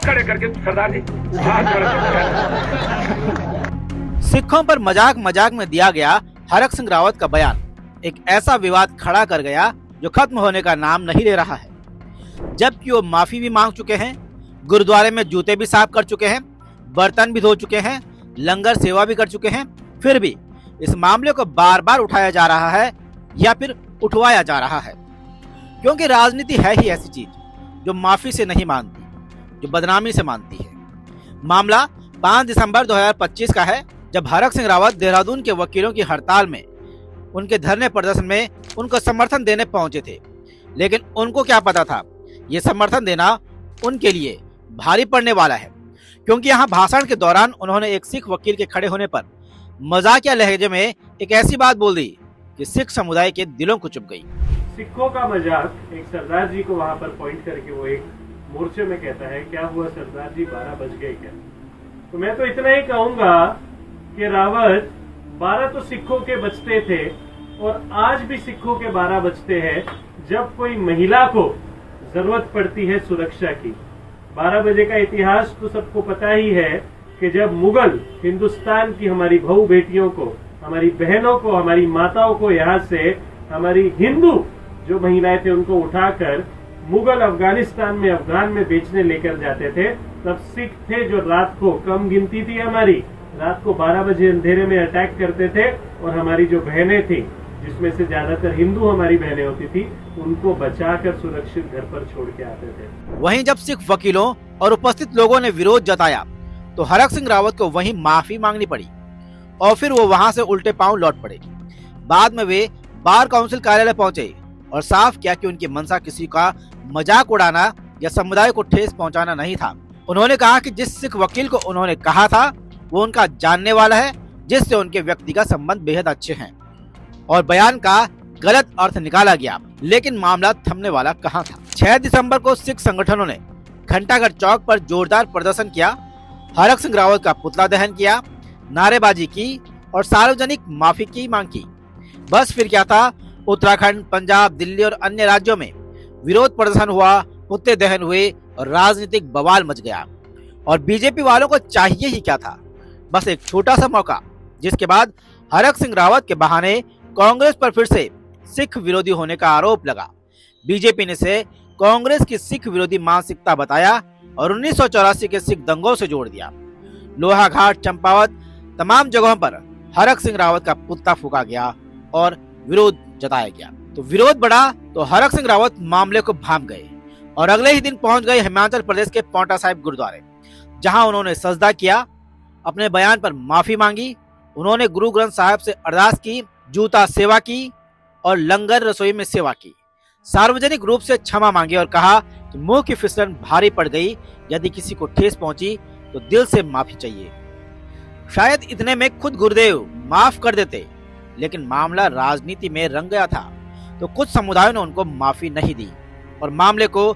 खड़े करके सरदार जी हाथ सिखों पर मजाक मजाक में दिया गया हरक सिंह रावत का बयान एक ऐसा विवाद खड़ा कर गया जो खत्म होने का नाम नहीं ले रहा है। जबकि वो माफी भी मांग चुके हैं, गुरुद्वारे में जूते भी साफ कर चुके हैं, बर्तन भी धो चुके हैं, लंगर सेवा भी कर चुके हैं, फिर भी इस मामले को बार बार उठाया जा रहा है या फिर उठवाया जा रहा है। क्योंकि राजनीति है ही ऐसी चीज जो माफी से नहीं मानती, जो बदनामी से मानती है। मामला 5 दिसंबर 2025 का है, जब हरक सिंह रावत देहरादून के वकीलों की हड़ताल में उनके धरने प्रदर्शन में उनको समर्थन देने पहुंचे थे। लेकिन उनको क्या पता था ये समर्थन देना उनके लिए भारी पड़ने वाला है, क्योंकि यहाँ भाषण के दौरान उन्होंने एक सिख वकील के खड़े होने पर मजाकिया लहजे में एक ऐसी बात बोल दी कि सिख समुदाय के दिलों को चुभ गई। सिखों का मजाक एक सरदार जी को वहां पर पॉइंट करके वो एक मोर्चे में कहता है, क्या हुआ सरदार जी 12 बज गए क्या? तो मैं तो इतना ही कहूंगा कि रावत 12 तो सिखों के बजते थे और आज भी सिखों के 12 बजते हैं जब कोई महिला को जरूरत पड़ती है सुरक्षा की। 12 बजे का इतिहास तो सबको पता ही है कि जब मुगल हिंदुस्तान की हमारी बहू बेटियों को, हमारी बहनों को, हमारी माताओं को यहाँ से हमारी हिंदू जो महिलाएं थे उनको उठाकर मुगल अफगानिस्तान में अफगान में बेचने लेकर जाते थे, तब सिख थे जो रात को, कम गिनती थी हमारी, रात को 12 बजे अंधेरे में अटैक करते थे और हमारी जो बहनें थी, जिसमें से ज्यादातर हिंदू हमारी बहनें होती थी, उनको बचाकर सुरक्षित घर पर छोड़ के आते थे। वहीं जब सिख वकीलों और उपस्थित लोगों ने विरोध जताया तो हरक सिंह रावत को वहीं माफी मांगनी पड़ी और फिर वो वहां से उल्टे पांव लौट पड़े। बाद में वे बार काउंसिल कार्यालय पहुंचे और साफ किया कि उनकी मंशा किसी का मजाक उड़ाना या समुदाय को ठेस पहुंचाना नहीं था। उन्होंने कहा कि जिस सिख वकील को उन्होंने कहा था वो उनका जानने वाला है, जिससे उनके व्यक्तिगत संबंध बेहद अच्छे हैं, और बयान का गलत अर्थ निकाला गया। लेकिन मामला थमने वाला कहाँ था। 6 दिसंबर को सिख संगठनों ने घंटाघर चौक पर जोरदार प्रदर्शन किया, हरक सिंह रावत का पुतला दहन किया, नारेबाजी की और सार्वजनिक माफी की मांग की। बस फिर क्या था, उत्तराखंड, पंजाब, दिल्ली और अन्य राज्यों में विरोध प्रदर्शन हुआ, पुतले दहन हुए और राजनीतिक बवाल मच गया। और बीजेपी वालों को चाहिए ही क्या था, बस एक छोटा सा मौका, जिसके बाद हरक सिंह रावत के बहाने कांग्रेस पर फिर से सिख विरोधी होने का आरोप लगा। बीजेपी ने इसे कांग्रेस की सिख विरोधी मानसिकता बताया और 1984 के सिख दंगों से जोड़ दिया। लोहाघाट, चंपावत, तमाम जगहों पर हरक सिंह रावत का पुतला फूका गया और विरोध जताया गया। तो विरोध बढ़ा तो हरक सिंह रावत मामले को भांप गए और अगले ही दिन पहुंच गए हिमाचल प्रदेश के पांवटा साहिब गुरुद्वारे, जहां उन्होंने सजदा किया, अपने बयान पर माफी मांगी। उन्होंने गुरु ग्रंथ साहिब से अरदास की, जूता सेवा की और लंगर रसोई में सेवा की। सार्वजनिक रूप से क्षमा मांगी और कहा कि मुंह की फिसलन भारी पड़ गई, यदि किसी को ठेस पहुंची तो दिल से माफी चाहिए। शायद इतने में खुद गुरुदेव माफ कर देते, लेकिन मामला राजनीति में रंग गया था तो कुछ समुदायों ने उनको माफी नहीं दी और मामले को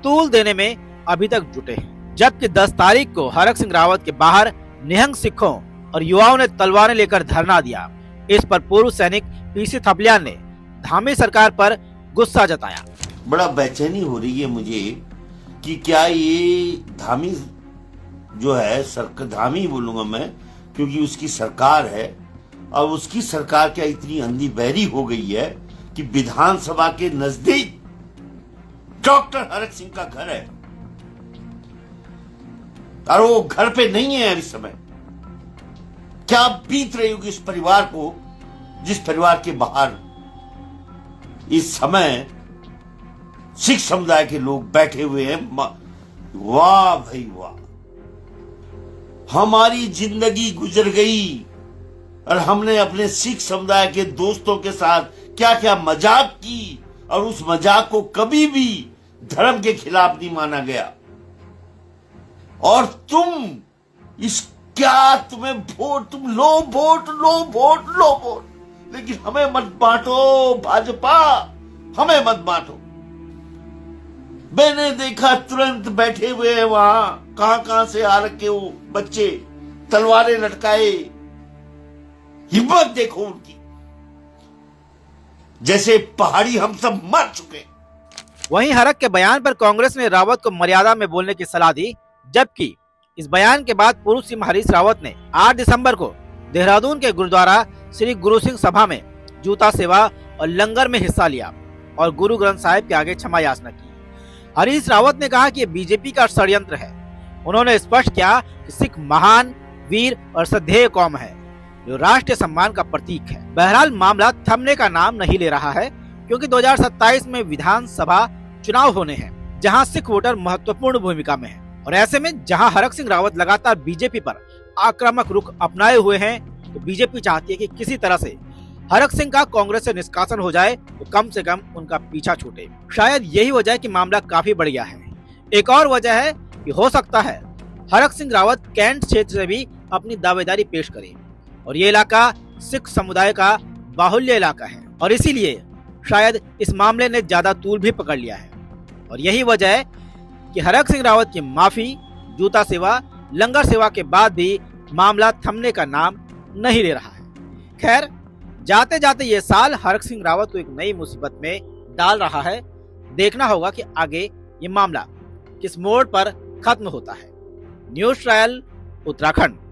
तूल देने में अभी तक जुटे हैं। जबकि 10 तारीख को हरक सिंह रावत के बाहर निहंग सिखों और युवाओं ने तलवारें लेकर धरना दिया। इस पर पूर्व सैनिक पीसी थपलियान ने धामी सरकार पर गुस्सा जताया। बड़ा बेचैनी हो रही है मुझे कि क्या ये धामी जो है, धामी बोलूंगा मैं क्योंकि उसकी सरकार है, और उसकी सरकार क्या इतनी अंधी बहरी हो गई है कि विधानसभा के नजदीक डॉक्टर हरक सिंह का घर है और वो घर पे नहीं है इस समय। क्या बीत रही होगी इस परिवार को, जिस परिवार के बाहर इस समय सिख समुदाय के लोग बैठे हुए हैं। वाह भाई वाह, हमारी जिंदगी गुजर गई और हमने अपने सिख समुदाय के दोस्तों के साथ क्या क्या मजाक की, और उस मजाक को कभी भी धर्म के खिलाफ नहीं माना गया। और तुम इस क्या तुम्हें वोट, तुम लो वोट, लो वोट, लो वोट, लेकिन हमें मत बांटो भाजपा, हमें मत बांटो। मैंने देखा तुरंत बैठे हुए हैं वहां, कहां से आ रखे वो बच्चे, तलवारें लटकाए। हिम्मत देखो उनकी, जैसे पहाड़ी हम सब मर चुके। वहीं हरक के बयान पर कांग्रेस ने रावत को मर्यादा में बोलने की सलाह दी, जबकि इस बयान के बाद पूर्व सीएम हरीश रावत ने 8 दिसंबर को देहरादून के गुरुद्वारा श्री गुरु सिंह सभा में जूता सेवा और लंगर में हिस्सा लिया और गुरु ग्रंथ साहिब के आगे क्षमा याचना की। हरीश रावत ने कहा कि ये बीजेपी का षड्यंत्र है। उन्होंने स्पष्ट किया कि सिख महान, वीर और श्रद्धेय कौम है जो राष्ट्रीय सम्मान का प्रतीक है। बहरहाल मामला थमने का नाम नहीं ले रहा है, क्योंकि 2027 में विधानसभा चुनाव होने हैं, जहां सिख वोटर महत्वपूर्ण भूमिका में है। और ऐसे में जहां हरक सिंह रावत लगातार बीजेपी पर आक्रामक रुख अपनाए हुए हैं, तो बीजेपी चाहती है कि किसी तरह से हरक सिंह का कांग्रेस से निष्कासन हो जाए, तो कम से कम उनका पीछा छूटे। शायद यही वजह है कि मामला काफी बढ़ गया है। एक और वजह है कि हो सकता है हरक सिंह रावत कैंट क्षेत्र से भी अपनी दावेदारी पेश करें, और ये इलाका सिख समुदाय का बाहुल्य इलाका है, और इसीलिए शायद इस मामले ने ज्यादा तूल भी पकड़ लिया है। और यही वजह है कि हरक सिंह रावत की माफी, जूता सेवा, लंगर सेवा के बाद भी मामला थमने का नाम नहीं ले रहा है। खैर, जाते जाते ये साल हरक सिंह रावत को एक नई मुसीबत में डाल रहा है। देखना होगा कि आगे ये मामला किस मोड़ पर खत्म होता है। News trial Uttarakhand.